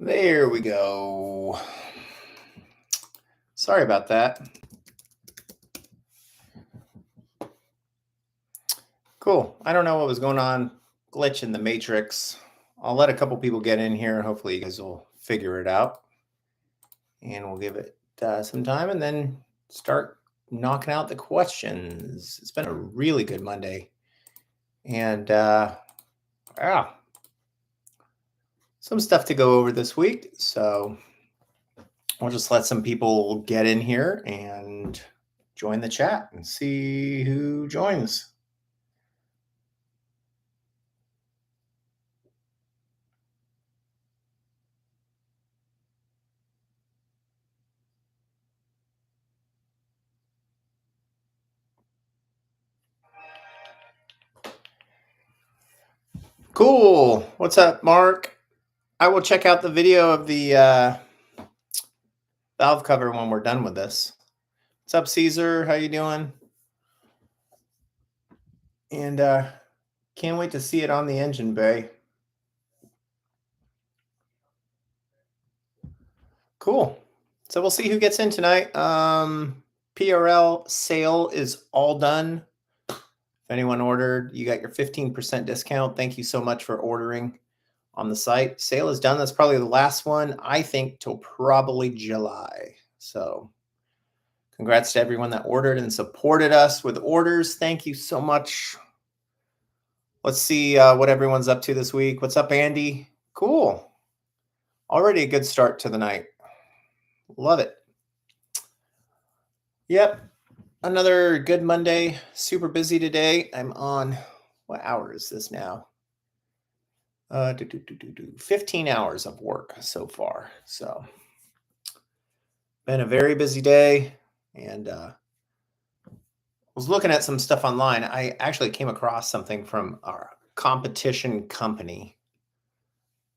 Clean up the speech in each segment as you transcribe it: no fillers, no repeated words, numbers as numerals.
There we go. Sorry about that. Cool. I don't know what was going on. Glitch in the matrix. I'll let a couple people get in here. Hopefully, you guys will figure it out. And we'll give it some time and then start knocking out the questions. It's been a really good Monday. And yeah, some stuff to go over this week. So we'll just let some people get in here and join the chat and see who joins. Cool. What's up, Mark? I will check out the video of the valve cover when we're done with this. What's up, Caesar? How you doing? And can't wait to see it on the engine bay. Cool. So we'll see who gets in tonight. PRL sale is all done. If anyone ordered, you got your 15% discount. Thank you so much for ordering on the site. Sale is done. That's probably the last one, I think, till probably July. So congrats to everyone that ordered and supported us with orders. Thank you so much. Let's see what everyone's up to this week. What's up, Andy? Cool. Already a good start to the night. Love it. Yep. Another good Monday. Super busy today. I'm on, what hour is this now? 15 hours of work so far. So been a very busy day, and was looking at some stuff online. I actually came across something from our competition company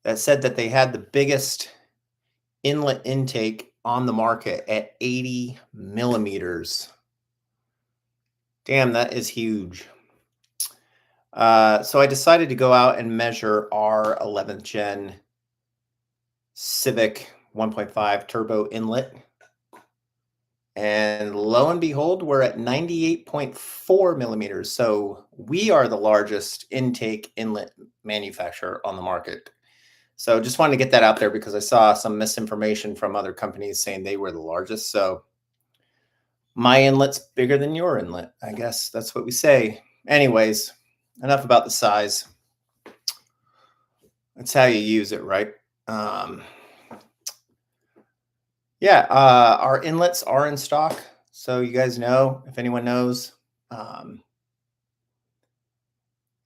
that said that they had the biggest inlet intake on the market at 80 millimeters. Damn, that is huge. So I decided to go out and measure our 11th gen Civic 1.5 turbo inlet. And lo and behold, we're at 98.4 millimeters. So we are the largest intake inlet manufacturer on the market. So just wanted to get that out there because I saw some misinformation from other companies saying they were the largest. So my inlet's bigger than your inlet. I guess that's what we say. Anyways, enough about the size. That's how you use it, right? Yeah, our inlets are in stock. So you guys know, if anyone knows.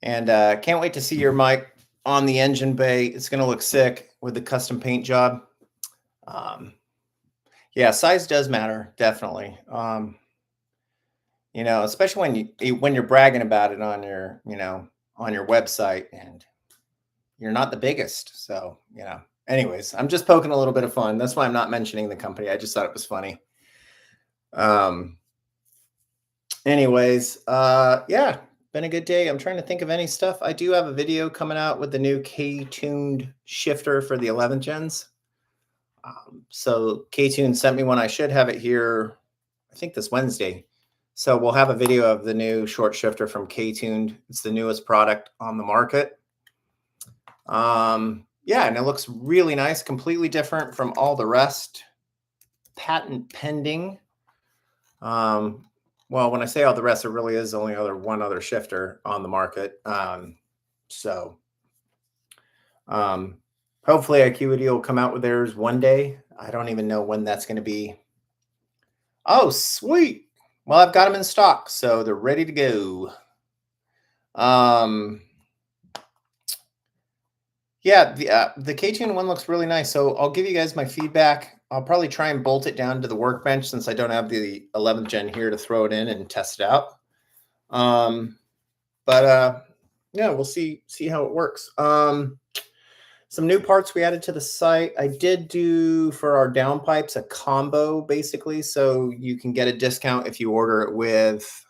And can't wait to see your mic on the engine bay. It's going to look sick with the custom paint job. Yeah, size does matter, definitely. You know, especially when you're bragging about it on your, on your website, and you're not the biggest. So, anyways, I'm just poking a little bit of fun. That's why I'm not mentioning the company. I just thought it was funny. Anyways, yeah, been a good day. I'm trying to think of any stuff. I do have a video coming out with the new K-tuned shifter for the 11th gens. So K-Tune sent me one. I should have it here, I think this Wednesday. So we'll have a video of the new short shifter from K-Tuned. It's the newest product on the market. Yeah, and it looks really nice, completely different from all the rest. Patent pending. Well, when I say all the rest, there really is only one other shifter on the market. Hopefully Acuity will come out with theirs one day. I don't even know when that's going to be. Oh, sweet. Well, I've got them in stock, so they're ready to go. Yeah, the K-Tune one looks really nice. So I'll give you guys my feedback. I'll probably try and bolt it down to the workbench since I don't have the 11th gen here to throw it in and test it out. Yeah, we'll see how it works. Some new parts we added to the site. I did do for our downpipes a combo basically, so you can get a discount if you order it with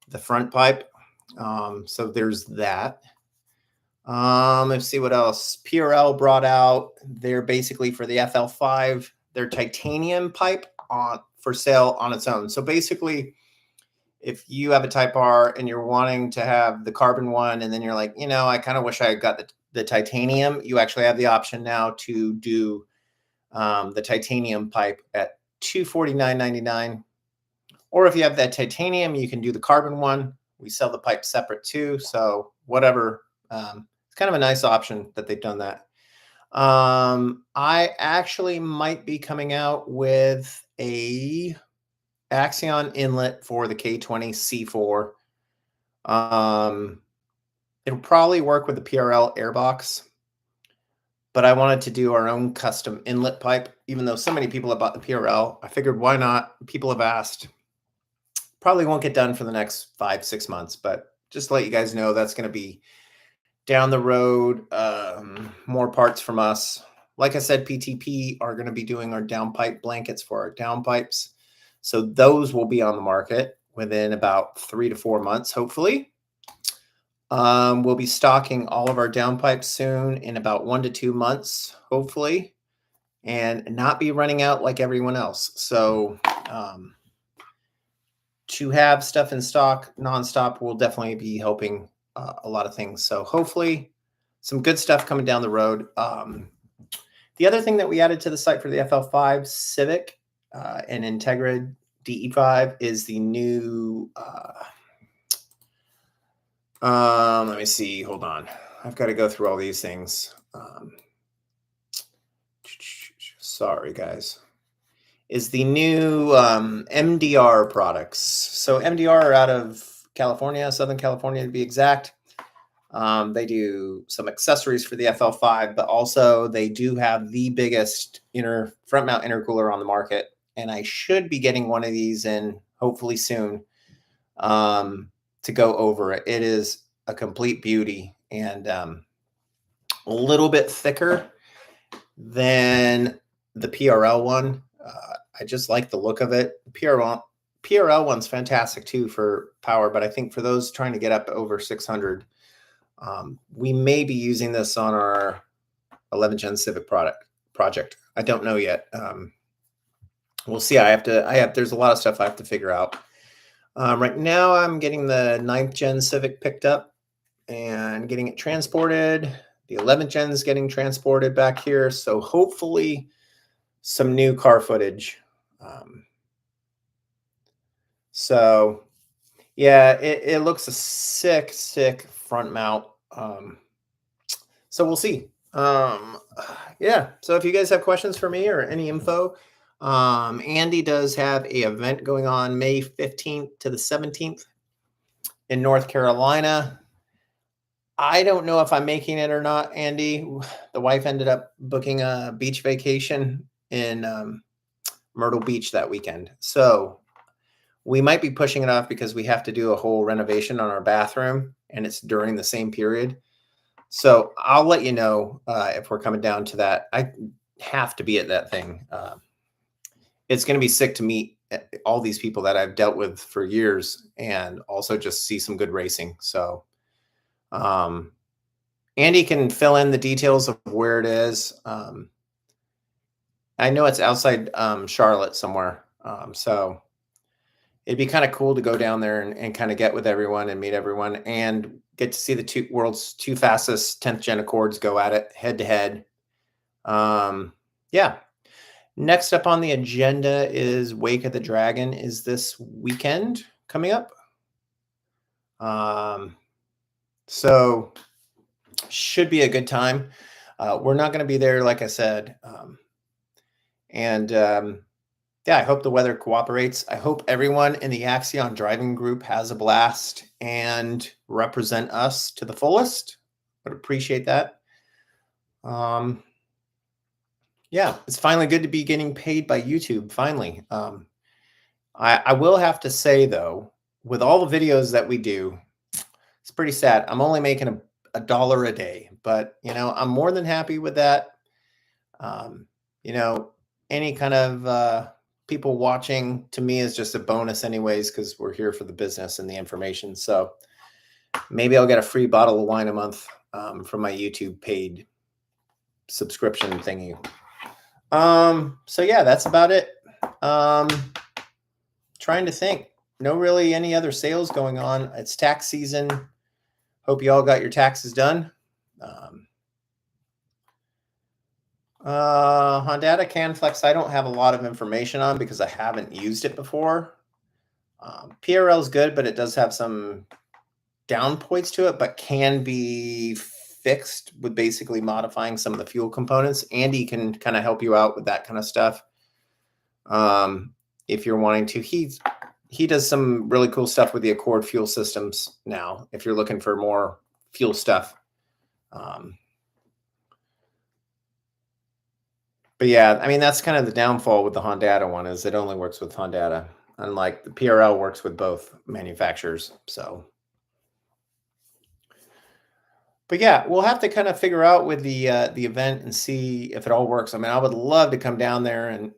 the front pipe. So there's that. Let's see what else. PRL brought out, they're basically for the FL5, their titanium pipe for sale on its own. So basically, if you have a Type R and you're wanting to have the carbon one, and then you're like, I kind of wish I got the titanium, you actually have the option now to do the titanium pipe at $249.99. Or if you have that titanium, you can do the carbon one. We sell the pipe separate too. So whatever. It's kind of a nice option that they've done that. I actually might be coming out with a Axion inlet for the K20 C4. It'll probably work with the PRL airbox, but I wanted to do our own custom inlet pipe, even though so many people have bought the PRL. I figured, why not? People have asked. Probably won't get done for the next 5-6 months, but just to let you guys know, that's going to be down the road. More parts from us. Like I said, PTP are going to be doing our downpipe blankets for our downpipes. So those will be on the market within about 3 to 4 months, hopefully. We'll be stocking all of our downpipes soon in about 1 to 2 months, hopefully, and not be running out like everyone else. So to have stuff in stock nonstop will definitely be helping a lot of things. So hopefully some good stuff coming down the road. The other thing that we added to the site for the FL5 Civic and Integra DE5 is the new, let me see, hold on. I've got to go through all these things. Sorry, guys. Is the new MDR products. So MDR are out of California, Southern California to be exact. They do some accessories for the FL5, but also they do have the biggest front mount intercooler on the market. And I should be getting one of these in hopefully soon to go over it. It is a complete beauty and a little bit thicker than the PRL one. I just like the look of it. The PRL one's fantastic too for power, but I think for those trying to get up over 600, we may be using this on our 11th Gen Civic project. I don't know yet. We'll see. There's a lot of stuff I have to figure out. Right now I'm getting the 9th Gen Civic picked up and getting it transported. The 11th Gen is getting transported back here. So hopefully some new car footage. So yeah, it looks a sick front mount. So we'll see. Yeah. So if you guys have questions for me or any info, Andy does have an event going on May 15th to the 17th in North Carolina. I don't know if I'm making it or not, Andy. The wife ended up booking a beach vacation in Myrtle Beach that weekend. So we might be pushing it off because we have to do a whole renovation on our bathroom, and it's during the same period. So I'll let you know if we're coming down to that. I have to be at that thing. It's going to be sick to meet all these people that I've dealt with for years and also just see some good racing. So Andy can fill in the details of where it is. I know it's outside Charlotte somewhere. So it'd be kind of cool to go down there and kind of get with everyone and meet everyone and get to see the world's two fastest 10th Gen Accords go at it head to head. Yeah. Next up on the agenda is Wake of the Dragon is this weekend coming up. So should be a good time. We're not going to be there, like I said. Yeah, I hope the weather cooperates. I hope everyone in the Axion driving group has a blast and represent us to the fullest. Would appreciate that. Yeah, it's finally good to be getting paid by YouTube. Finally. I will have to say though, with all the videos that we do, it's pretty sad. I'm only making $1 a day, but I'm more than happy with that. Any kind of people watching to me is just a bonus anyways, because we're here for the business and the information. So maybe I'll get a free bottle of wine a month. from my YouTube paid subscription thingy. So yeah, that's about it. Trying to think. No really any other sales going on. It's tax season. Hope you all got your taxes done. Hondata CanFlex, I don't have a lot of information on because I haven't used it before. PRL is good, but it does have some down points to it, but can be fixed with basically modifying some of the fuel components. Andy can kind of help you out with that kind of stuff. If you're wanting to, he does some really cool stuff with the Accord fuel systems now, if you're looking for more fuel stuff. But yeah, I mean, that's kind of the downfall with the Hondata one, is it only works with Hondata, unlike the PRL works with both manufacturers. So, but yeah, we'll have to kind of figure out with the event and see if it all works. I mean, I would love to come down there, and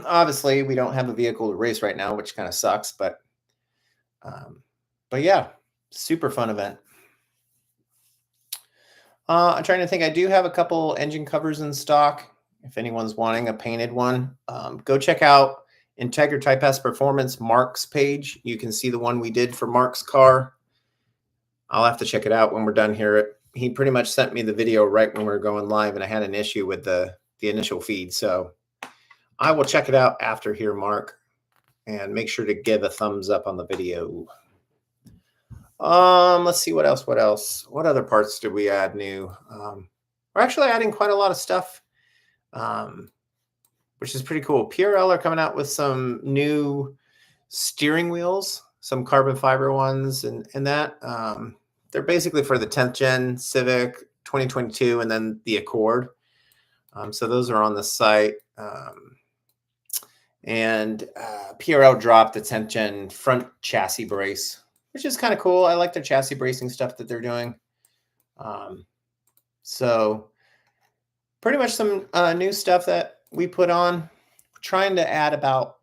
obviously we don't have a vehicle to race right now, which kind of sucks, but yeah, super fun event. I'm trying to think. I do have a couple engine covers in stock. If anyone's wanting a painted one, go check out Integra Type S Performance Mark's page. You can see the one we did for Mark's car. I'll have to check it out when we're done here. He pretty much sent me the video right when we were going live, and I had an issue with the initial feed. So I will check it out after here, Mark, and make sure to give a thumbs up on the video. Let's see what else. What other parts did we add new? We're actually adding quite a lot of stuff, which is pretty cool. PRL are coming out with some new steering wheels, some carbon fiber ones, and that they're basically for the 10th gen Civic 2022 and then the Accord. So those are on the site. And PRL dropped the 10th gen front chassis brace, which is kind of cool. I like their chassis bracing stuff that they're doing. So pretty much some new stuff that we put on. We're trying to add about,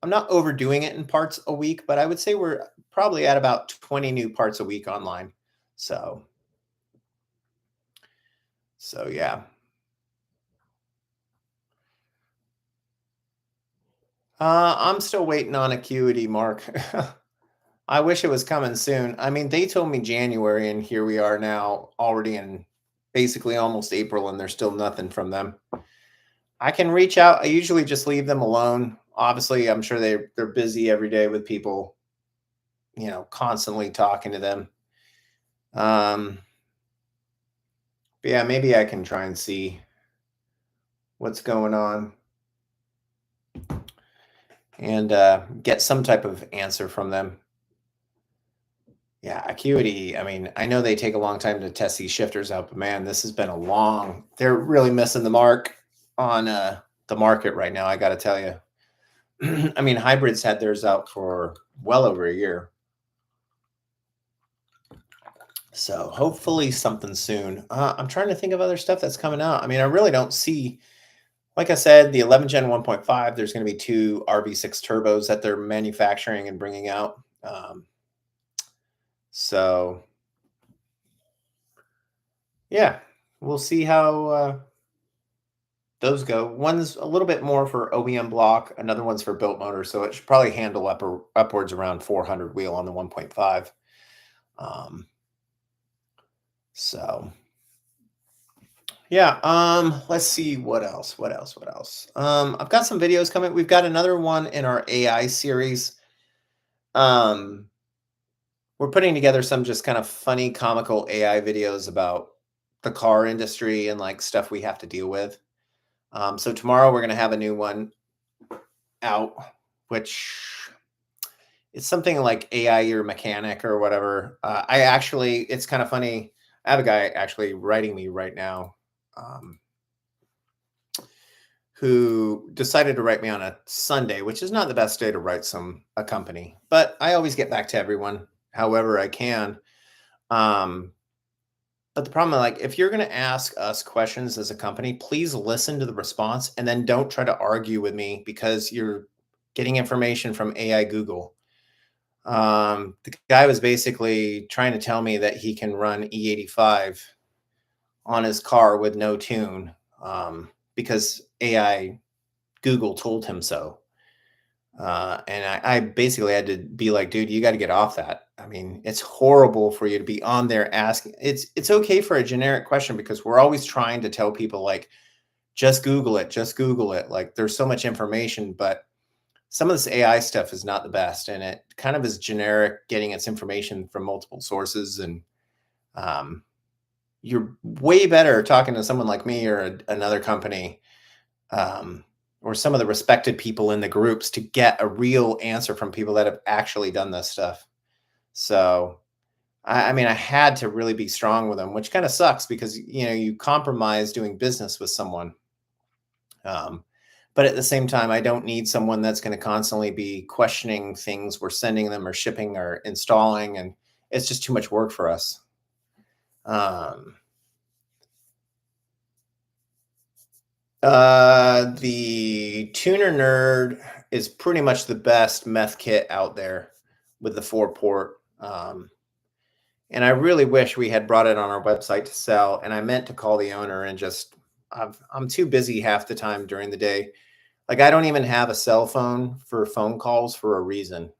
I'm not overdoing it in parts a week, but I would say we're probably at about 20 new parts a week online. So yeah. I'm still waiting on Acuity, Mark. I wish it was coming soon. I mean, they told me January, and here we are now already in basically almost April, and there's still nothing from them. I can reach out. I usually just leave them alone. Obviously, I'm sure they're busy every day with people, you know, constantly talking to them. But yeah, maybe I can try and see what's going on and get some type of answer from them. Yeah, Acuity, I mean, I know they take a long time to test these shifters out, but man, this has been a long, they're really missing the mark on the market right now, I got to tell you. I mean, Hybrids had theirs out for well over a year. So hopefully something soon. I'm trying to think of other stuff that's coming out. I mean, I really don't see, like I said, the 11 Gen 1.5, there's going to be 2 RB6 turbos that they're manufacturing and bringing out. So yeah, we'll see how those go. One's a little bit more for OEM block, another one's for built motor, so it should probably handle upwards around 400 wheel on the 1.5. So yeah, let's see what else. I've got some videos coming. We've got another one in our AI series. We're putting together some just kind of funny, comical AI videos about the car industry and like stuff we have to deal with. So tomorrow we're going to have a new one out, which it's something like AI your mechanic or whatever. It's kind of funny. I have a guy actually writing me right now who decided to write me on a Sunday, which is not the best day to write a company, but I always get back to everyone however I can. But the problem, like, if you're going to ask us questions as a company, please listen to the response and then don't try to argue with me because you're getting information from AI Google. The guy was basically trying to tell me that he can run E85 on his car with no tune, because AI Google told him so. And I basically had to be like, dude, you got to get off that. I mean, it's horrible for you to be on there asking. It's okay for a generic question because we're always trying to tell people like, just Google it, just Google it. Like there's so much information, but some of this AI stuff is not the best, and it kind of is generic, getting its information from multiple sources. And um, you're way better talking to someone like me or another company, um, or some of the respected people in the groups to get a real answer from people that have actually done this stuff. So, I mean, I had to really be strong with them, which kind of sucks because you compromise doing business with someone. Um, but at the same time, I don't need someone that's going to constantly be questioning things we're sending them or shipping or installing, and it's just too much work for us. Um, the Tuner Nerd is pretty much the best meth kit out there with the 4-port. And I really wish we had brought it on our website to sell. And I meant to call the owner and just, I'm too busy half the time during the day. Like I don't even have a cell phone for phone calls for a reason.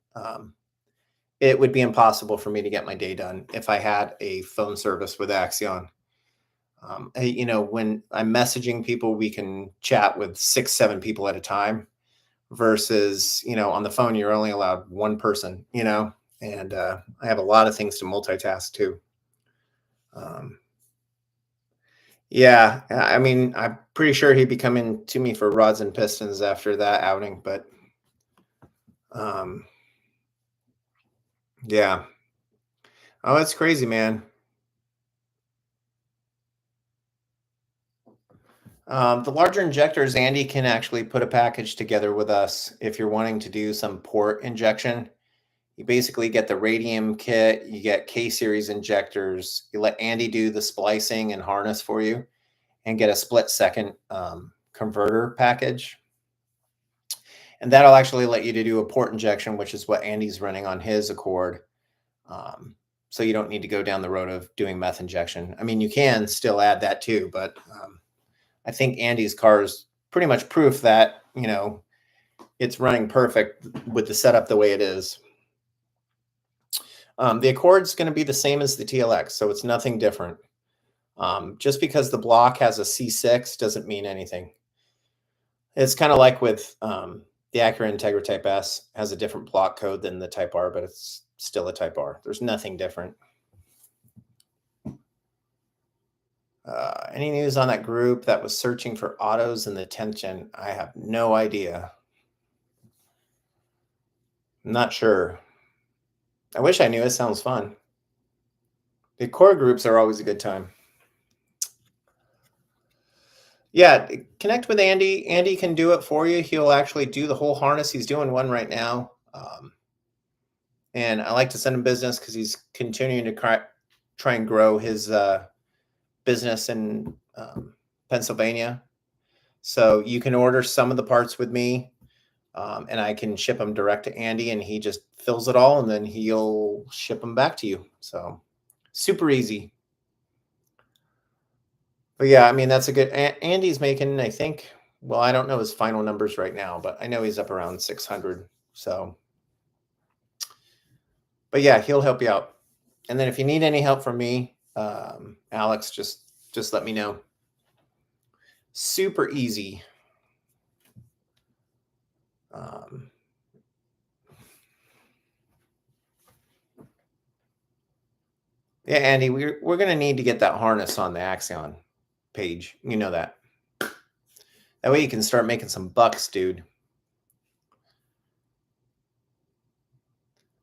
It would be impossible for me to get my day done if I had a phone service with Axion. When I'm messaging people, we can chat with 6, 7 people at a time versus, on the phone, you're only allowed one person, and I have a lot of things to multitask too. Yeah, I mean, I'm pretty sure he'd be coming to me for rods and pistons after that outing, but um, yeah. Oh, that's crazy, man. The larger injectors, Andy can actually put a package together with us if you're wanting to do some port injection. You basically get the radium kit, you get K series injectors, you let Andy do the splicing and harness for you, and get a split second converter package. And that'll actually let you to do a port injection, which is what Andy's running on his Accord. So you don't need to go down the road of doing meth injection. I mean, you can still add that too, but I think Andy's car is pretty much proof that, it's running perfect with the setup the way it is. The Accord's going to be the same as the TLX, so it's nothing different. Just because the block has a C6 doesn't mean anything. It's kind of like with the Acura Integra Type S has a different block code than the Type R, but it's still a Type R. There's nothing different. Any news on that group that was searching for autos in the 10th gen? I have no idea. I'm not sure. I wish I knew. It sounds fun. The core groups are always a good time. Yeah, connect with Andy. Andy can do it for you. He'll actually do the whole harness. He's doing one right now. And I like to send him business because he's continuing to try and grow his business in Pennsylvania. So you can order some of the parts with me, and I can ship them direct to Andy, and he just fills it all, and then he'll ship them back to you. So super easy. But yeah, I mean, that's a good. Andy's making, I think. Well, I don't know his final numbers right now, but I know he's up around 600. So, but yeah, he'll help you out. And then if you need any help from me, Alex, just let me know. Super easy. Yeah, Andy, we're going to need to get that harness on the Axion page. You know that. That way you can start making some bucks, dude.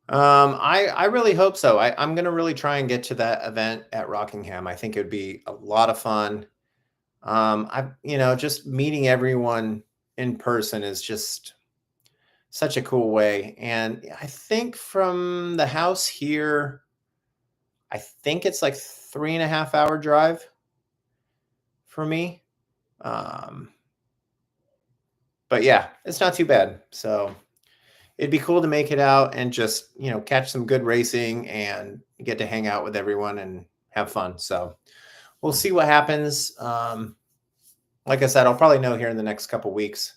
I really hope so. I'm going to really try and get to that event at Rockingham. I think it would be a lot of fun. Just meeting everyone in person is just such a cool way. And I think from the house here, I think it's like 3.5 hour drive for me. But yeah, it's not too bad. So it'd be cool to make it out and just, catch some good racing and get to hang out with everyone and have fun. So we'll see what happens. Like I said, I'll probably know here in the next couple weeks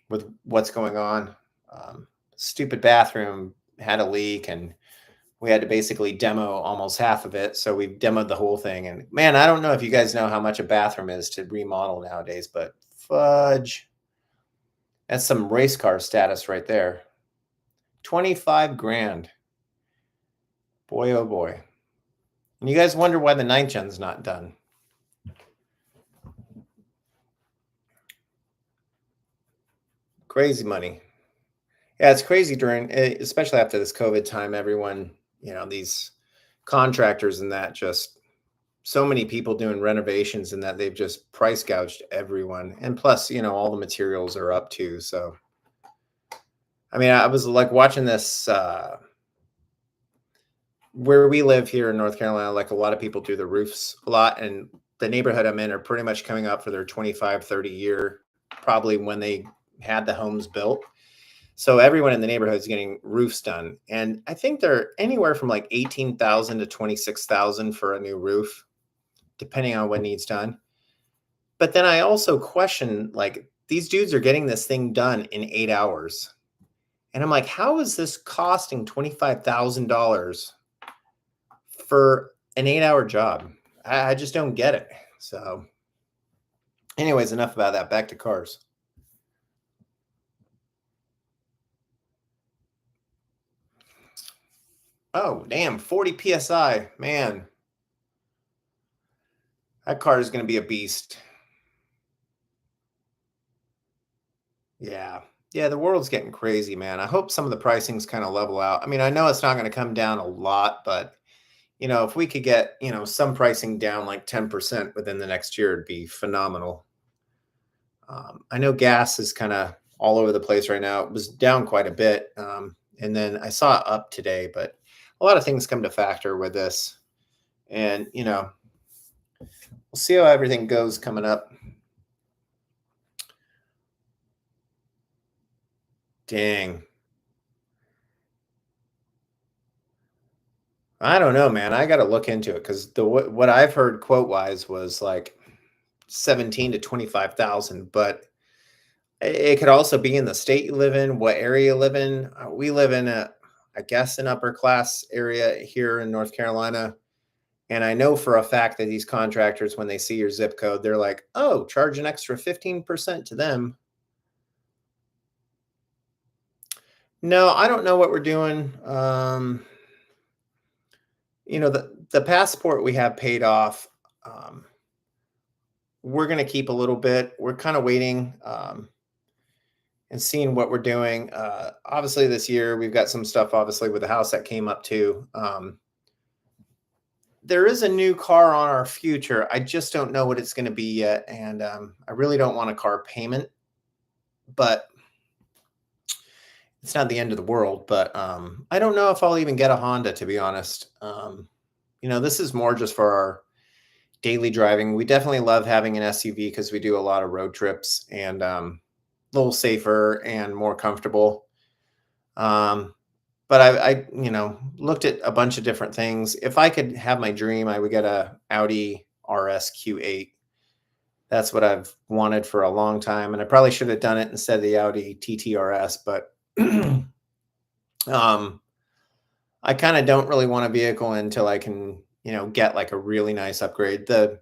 with what's going on. Stupid bathroom had a leak, and we had to basically demo almost half of it. So we demoed the whole thing. And man, I don't know if you guys know how much a bathroom is to remodel nowadays, but fudge. That's some race car status right there. 25 grand. Boy, oh boy. And you guys wonder why the 9th gen's not done. Crazy money. Yeah, it's crazy during, especially after this COVID time, everyone, these contractors and that, just so many people doing renovations and that they've just price gouged everyone. And plus, all the materials are up too. So, I mean, I was like watching this, where we live here in North Carolina, like a lot of people do the roofs a lot, and the neighborhood I'm in are pretty much coming up for their 25, 30 year, probably when they had the homes built. So everyone in the neighborhood is getting roofs done. And I think they're anywhere from like 18,000 to 26,000 for a new roof, depending on what needs done. But then I also question, like, these dudes are getting this thing done in 8 hours. And I'm like, how is this costing $25,000 for an 8-hour job? I just don't get it. So anyways, enough about that. Back to cars. Oh, damn, 40 PSI, man. That car is going to be a beast. Yeah. Yeah, the world's getting crazy, man. I hope some of the pricings kind of level out. I mean, I know it's not going to come down a lot, but if we could get, some pricing down like 10% within the next year, it'd be phenomenal. I know gas is kind of all over the place right now. It was down quite a bit. And then I saw it up today, but a lot of things come to factor with this. And, we'll see how everything goes coming up. Dang. I don't know, man. I got to look into it because what I've heard quote wise was like 17 to 25,000, but it could also be in the state you live in, what area you live in. We live in I guess, an upper class area here in North Carolina. And I know for a fact that these contractors, when they see your zip code, they're like, oh, charge an extra 15% to them. No, I don't know what we're doing. The passport we have paid off. We're going to keep a little bit. We're kind of waiting and seeing what we're doing. Obviously, this year we've got some stuff, obviously, with the house that came up too. There is a new car on our future. I just don't know what it's going to be yet. And I really don't want a car payment, but it's not the end of the world. But I don't know if I'll even get a Honda, to be honest. This is more just for our daily driving. We definitely love having an SUV because we do a lot of road trips and a little safer and more comfortable. But I looked at a bunch of different things. If I could have my dream, I would get a Audi RS Q8. That's what I've wanted for a long time. And I probably should have done it instead of the Audi TTRS, but I kind of don't really want a vehicle until I can, get like a really nice upgrade. The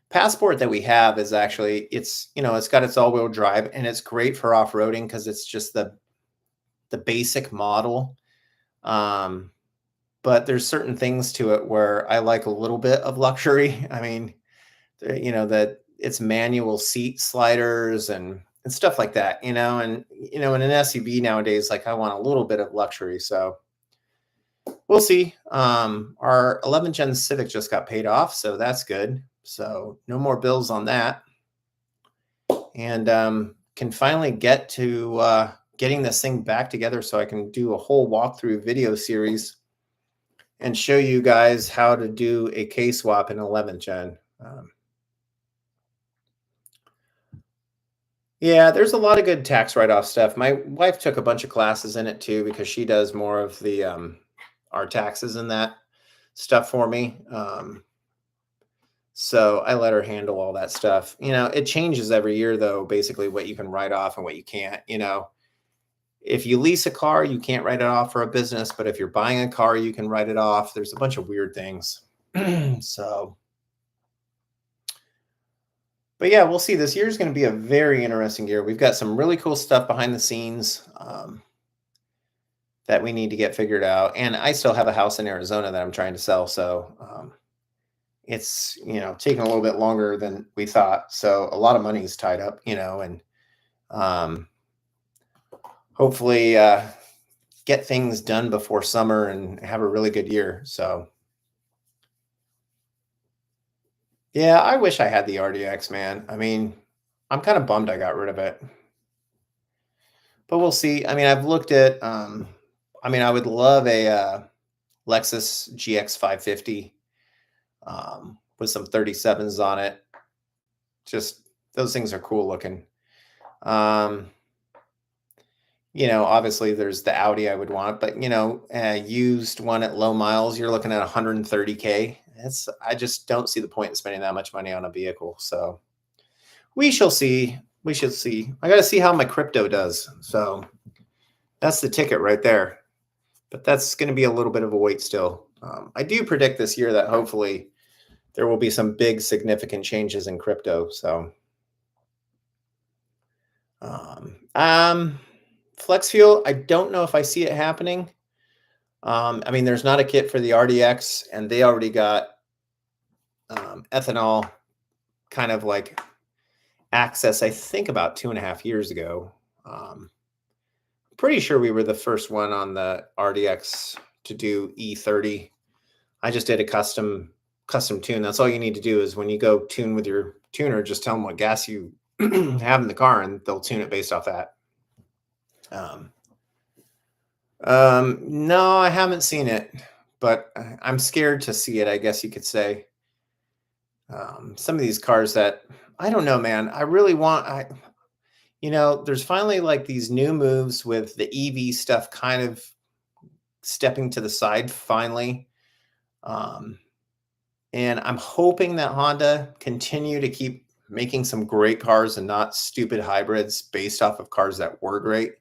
Passport that we have is actually, it's got its all-wheel drive and it's great for off-roading because it's just the basic model. But there's certain things to it where I like a little bit of luxury. I mean, that it's manual seat sliders and stuff like that, and in an SUV nowadays, like I want a little bit of luxury. So we'll see. Our 11th gen Civic just got paid off, so that's good. So no more bills on that. And can finally get to getting this thing back together so I can do a whole walkthrough video series and show you guys how to do a K-swap in 11th gen. Yeah, there's a lot of good tax write-off stuff. My wife took a bunch of classes in it too because she does more of the our taxes and that stuff for me. So I let her handle all that stuff. It changes every year though, basically what you can write off and what you can't. If you lease a car, you can't write it off for a business, but if you're buying a car, you can write it off. There's a bunch of weird things. So, but yeah, we'll see. This year is going to be a very interesting year. We've got some really cool stuff behind the scenes that we need to get figured out. And I still have a house in Arizona that I'm trying to sell. So it's, taking a little bit longer than we thought. So a lot of money is tied up, and hopefully get things done before summer and have a really good year. So yeah, I wish I had the RDX, man. I mean, I'm kind of bummed I got rid of it, but we'll see. I mean, I've looked at, I would love a Lexus GX 550 with some 37s on it. Just those things are cool looking. Obviously there's the Audi I would want, but used one at low miles, you're looking at 130K. I just don't see the point in spending that much money on a vehicle. So we shall see. We should see. I got to see how my crypto does. So that's the ticket right there. But that's going to be a little bit of a wait still. I do predict this year that hopefully there will be some big significant changes in crypto. So Flex Fuel, I don't know if I see it happening. There's not a kit for the RDX, and they already got ethanol kind of like access, I think about 2.5 years ago. Pretty sure we were the first one on the RDX to do E30. I just did a custom tune. That's all you need to do is when you go tune with your tuner, just tell them what gas you have in the car and they'll tune it based off that. No, I haven't seen it, but I'm scared to see it, I guess you could say. Some of these cars that I don't know, man, I really want, there's finally like these new moves with the EV stuff kind of stepping to the side finally. And I'm hoping that Honda continue to keep making some great cars and not stupid hybrids based off of cars that were great.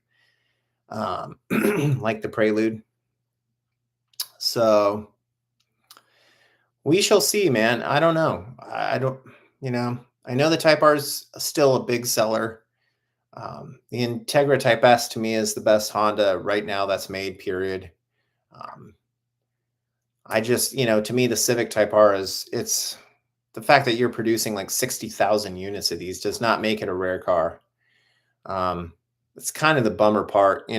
Like the Prelude. So we shall see, man. I don't know. I don't, I know the Type R is still a big seller. The Integra Type S to me is the best Honda right now that's made, period. I just, to me, the Civic Type R it's the fact that you're producing like 60,000 units of these does not make it a rare car. It's kind of the bummer part,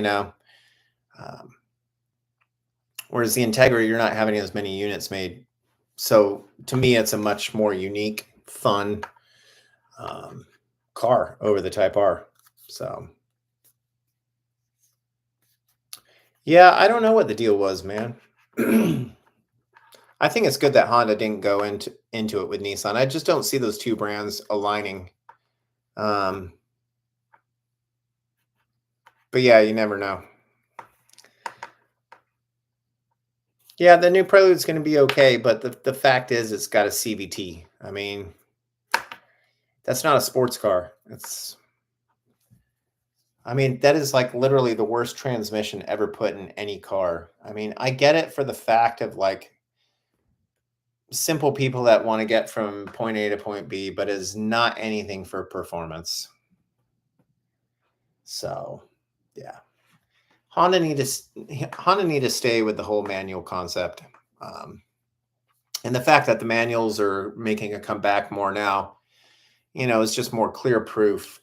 whereas the Integra, you're not having as many units made. So to me, it's a much more unique, fun car over the Type R. So yeah, I don't know what the deal was, man. I think it's good that Honda didn't go into it with Nissan. I just don't see those two brands aligning. But yeah, you never know. Yeah, the new Prelude is going to be okay, but the fact is it's got a CVT. I mean, that's not a sports car. That is like literally the worst transmission ever put in any car. I mean, I get it for the fact of like simple people that want to get from point A to point B, but is not anything for performance. So, yeah. Honda need to stay with the whole manual concept. And the fact that the manuals are making a comeback more now, is just more clear proof,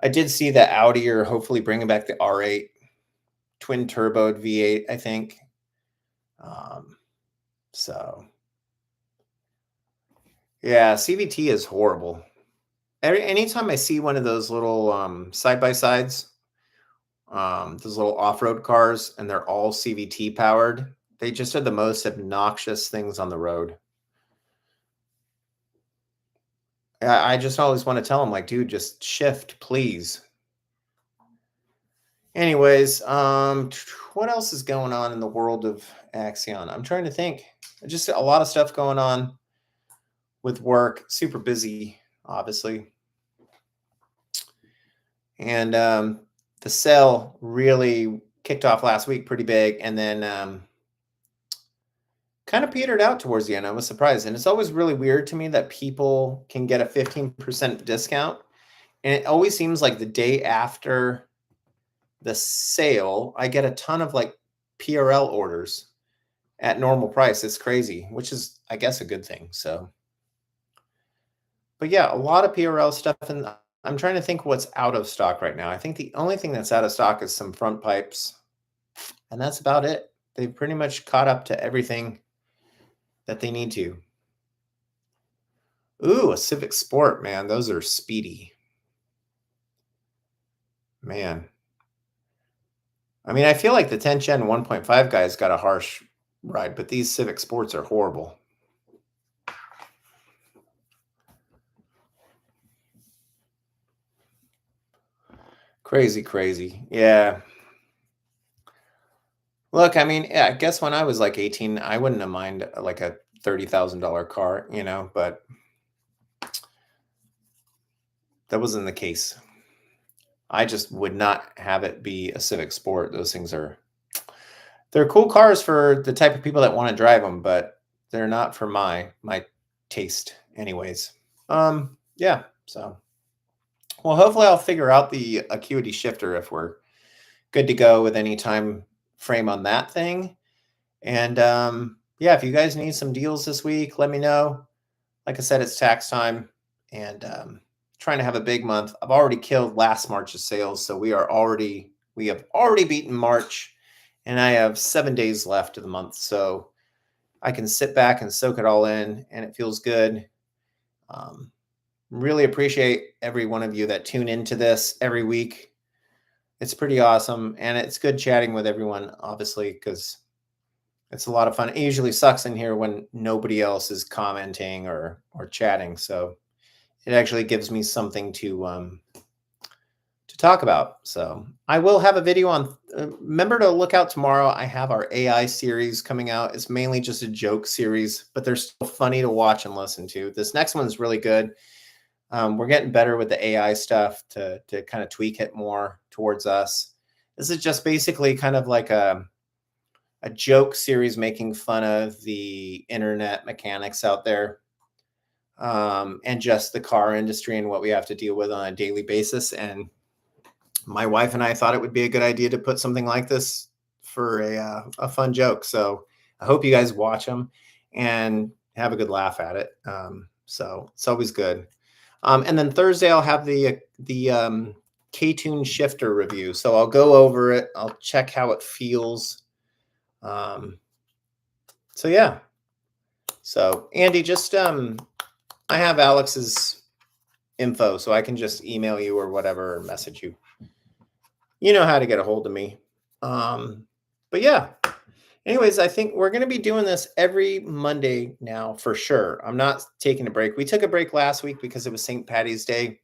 I did see that Audi are hopefully bringing back the R8 twin turboed V8, I think. So yeah, CVT is horrible. Anytime I see one of those little side-by-sides, those little off-road cars, and they're all CVT powered, they just are the most obnoxious things on the road. I just always want to tell them, like, dude, just shift, please. Anyways, what else is going on in the world of Axion? I'm trying to think. Just a lot of stuff going on. with work, super busy, obviously. And the sale really kicked off last week pretty big, and then kind of petered out towards the end. I was surprised. And it's always really weird to me that people can get a 15% discount. And it always seems like the day after the sale, I get a ton of like PRL orders at normal price. It's crazy, which is, I guess, a good thing. So, but yeah, a lot of PRL stuff. And I'm trying to think what's out of stock right now. I think the only thing that's out of stock is some front pipes. And that's about it. They've pretty much caught up to everything that they need to. Ooh, a Civic Sport, man. Those are speedy. Man. I mean, I feel like the 10 Gen 1.5 guys got a harsh ride, but these Civic Sports are horrible. Crazy, crazy. Yeah. Look, I mean, yeah, I guess when I was like 18, I wouldn't have mind like a $30,000 car, but that wasn't the case. I just would not have it be a Civic Sport. Those things they're cool cars for the type of people that want to drive them, but they're not for my taste anyways. Yeah, so well, hopefully I'll figure out the Acuity shifter if we're good to go with any time frame on that thing. And yeah, if you guys need some deals this week, let me know. Like I said, it's tax time, and trying to have a big month. I've already killed last March's sales, so we have already beaten March, and I have 7 days left of the month, so I can sit back and soak it all in, and it feels good. Really appreciate every one of you that tune into this every week. It's pretty awesome, and it's good chatting with everyone, obviously, because it's a lot of fun. It usually sucks in here when nobody else is commenting or chatting, so it actually gives me something to talk about. So I will have a video on. Remember to look out tomorrow. I have our AI series coming out. It's mainly just a joke series, but they're still funny to watch and listen to. This next one's really good. We're getting better with the AI stuff to kind of tweak it more towards us. This is just basically kind of like a joke series making fun of the internet mechanics out there, and just the car industry and what we have to deal with on a daily basis. And my wife and I thought it would be a good idea to put something like this for a fun joke. So I hope you guys watch them and have a good laugh at it. So it's always good. And then Thursday I'll have the K-Tune shifter review. So I'll go over it. I'll check how it feels. So yeah. So Andy, just I have Alex's info, so I can just email you or whatever, or message you. You know how to get a hold of me. But yeah. Anyways, I think we're going to be doing this every Monday now for sure. I'm not taking a break. We took a break last week because it was St. Patty's Day.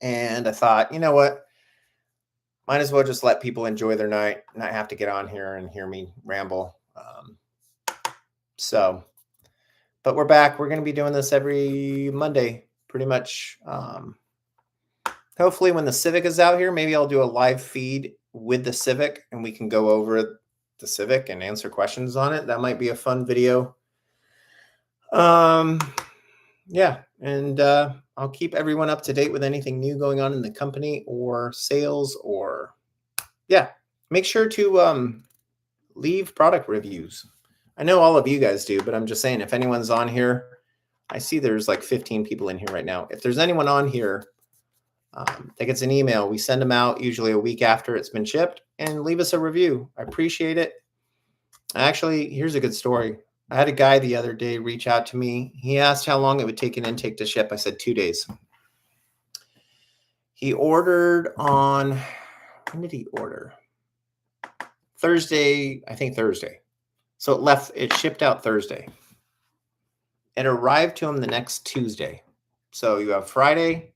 And I thought, you know what? Might as well just let people enjoy their night, not have to get on here and hear me ramble. But we're back. We're going to be doing this every Monday, pretty much. Hopefully when the Civic is out here, maybe I'll do a live feed with the Civic and we can go over the Civic and answer questions on it. That might be a fun video. Yeah, and I'll keep everyone up to date with anything new going on in the company or sales, or yeah, make sure to leave product reviews. I know all of you guys do, but I'm just saying, if anyone's on here, I see there's like 15 people in here right now. If there's anyone on here that gets an email, we send them out usually a week after it's been shipped, and leave us a review. I appreciate it. Actually, here's a good story. I had a guy the other day reach out to me. He asked how long it would take an intake to ship. I said 2 days. He ordered on, when did he order? Thursday, I think Thursday. So it shipped out Thursday. It arrived to him the next Tuesday. So you have Friday,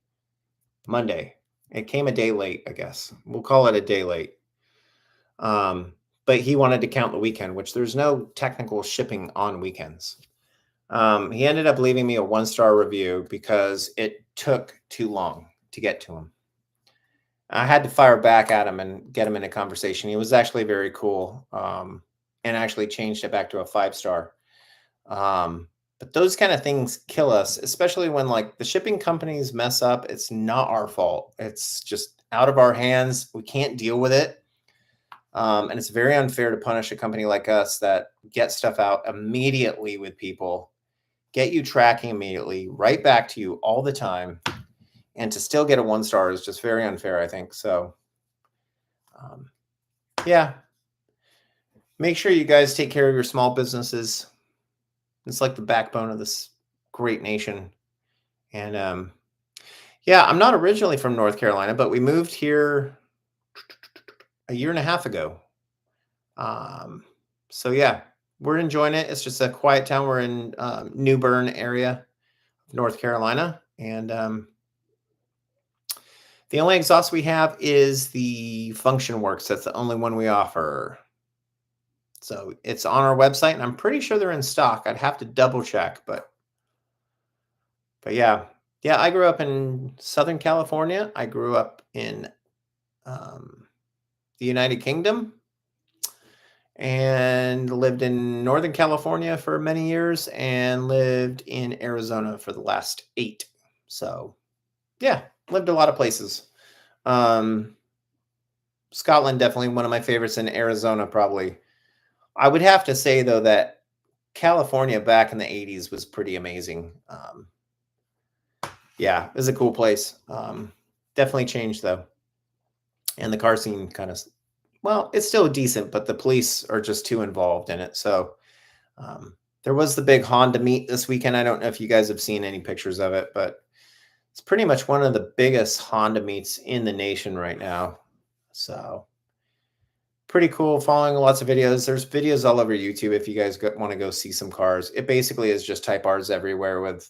Monday. It came a day late, I guess. We'll call it a day late. But he wanted to count the weekend, which there's no technical shipping on weekends. He ended up leaving me a 1-star review because it took too long to get to him. I had to fire back at him and get him in a conversation. He was actually very cool, and actually changed it back to a 5-star. But those kind of things kill us, especially when like the shipping companies mess up. It's not our fault. It's just out of our hands. We can't deal with it. And it's very unfair to punish a company like us that gets stuff out immediately with people, get you tracking immediately, right back to you all the time, and to still get a 1-star is just very unfair, I think. So, yeah, make sure you guys take care of your small businesses. It's like the backbone of this great nation. And yeah, I'm not originally from North Carolina, but we moved here a year and a half ago. So yeah, we're enjoying it. It's just a quiet town. We're in New Bern area of North Carolina, and the only exhaust we have is the Function Works. That's the only one we offer. So it's on our website, and I'm pretty sure they're in stock. I'd have to double check, but yeah. Yeah, I grew up in Southern California. I grew up in the United Kingdom and lived in Northern California for many years and lived in Arizona for the last 8. So yeah, lived a lot of places. Scotland, definitely one of my favorites, in Arizona, probably. I would have to say, though, that California back in the 80s was pretty amazing. Yeah, it was a cool place. Definitely changed, though. And the car scene kind of, well, it's still decent, but the police are just too involved in it. So there was the big Honda meet this weekend. I don't know if you guys have seen any pictures of it, but it's pretty much one of the biggest Honda meets in the nation right now. So pretty cool. Following lots of videos. There's videos all over YouTube if you guys want to go see some cars. It basically is just Type R's everywhere with,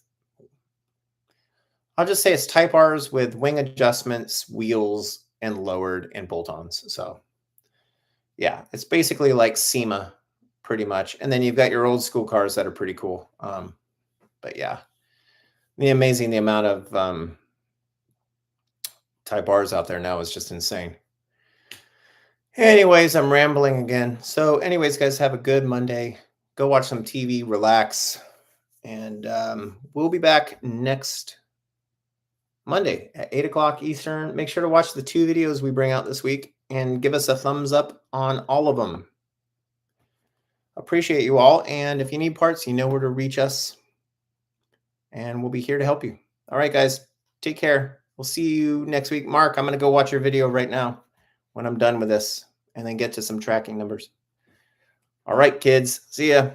I'll just say it's Type R's with wing adjustments, wheels, and lowered and bolt-ons. So yeah, it's basically like SEMA pretty much. And then you've got your old school cars that are pretty cool. But yeah, the amount of Type R's out there now is just insane. Anyways, I'm rambling again. So anyways, guys, have a good Monday. Go watch some TV, relax. And we'll be back next Monday at 8 o'clock Eastern. Make sure to watch the 2 videos we bring out this week and give us a thumbs up on all of them. Appreciate you all. And if you need parts, you know where to reach us. And we'll be here to help you. All right, guys, take care. We'll see you next week. Mark, I'm going to go watch your video right now when I'm done with this and then get to some tracking numbers. All right, kids. See ya.